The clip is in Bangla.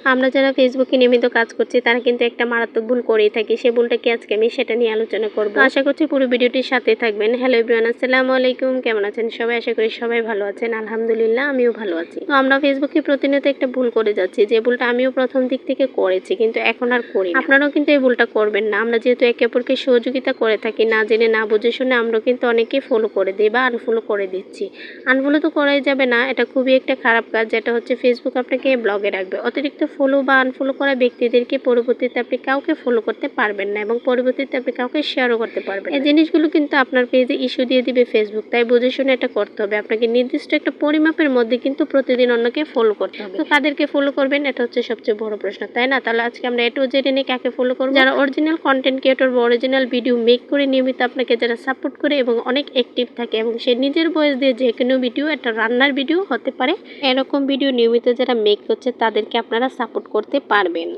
আমরা যারা ফেসবুকে নিয়মিত কাজ করছি তারা কিন্তু একটা মারাত্মক ভুল করেই থাকি। সে ভুলটা কি আজকে আমি সেটা নিয়ে আলোচনা করব। আশা করছি পুরো ভিডিওটির সাথে থাকবেন। হ্যালো এভরিওয়ান, আসসালামু আলাইকুম। কেমন আছেন সবাই? আশা করি সবাই ভালো আছেন। আলহামদুলিল্লাহ আমিও ভালো আছি। তো আমরা ফেসবুকে প্রতিনিয়ত একটা ভুল করে যাচ্ছি, যে ভুলটা আমিও প্রথম দিক থেকে করেছি কিন্তু এখন আর করি না। আপনারাও কিন্তু এই ভুলটা করবেন না। আমরা যেহেতু একে অপরকে সহযোগিতা করে থাকি, না জেনে না বুঝে শুনে আমরা কিন্তু অনেকে ফলো করে দিই বা আনফলো করে দিচ্ছি। আনফলো তো করাই যাবে না, এটা খুবই একটা খারাপ কাজ, যেটা হচ্ছে ফেসবুক আপনাকে ব্লগে রাখবে। অতিরিক্ত ফলো বা আনফলো করা ব্যক্তিদেরকে পরবর্তীতে আপনি কাউকে ফলো করতে পারবেন না এবং পরবর্তীতে আপনি কাউকে শেয়ারও করতে পারবেন না। এই জিনিসগুলো কিন্তু আপনার পেজে ইস্যু দিয়ে দিবে ফেসবুক, তাই বুঝে শুনে এটা করতে হবে। আপনাকে নির্দিষ্ট একটা পরিমাপের মধ্যে কিন্তু প্রতিদিন অন্যকে ফলো করতে হবে। তো কাদেরকে ফলো করবেন, এটা হচ্ছে সবচেয়ে বড় প্রশ্ন, তাই না? তাহলে আজকে আমরা এটাও জেনে নিই কাকে ফলো করবো। যারা অরিজিনাল কন্টেন্ট ক্রিয়েটর বা অরিজিনাল ভিডিও মেক করে নিয়মিত আপনাকে যারা সাপোর্ট করে এবং অনেক অ্যাক্টিভ থাকে এবং সে নিজের ভয়েস দিয়ে যে কোনো ভিডিও, একটা রান্নার ভিডিও হতে পারে, এরকম ভিডিও নিয়মিত যারা মেক করছে তাদেরকে আপনারা সাপোর্ট করতে পারবেন।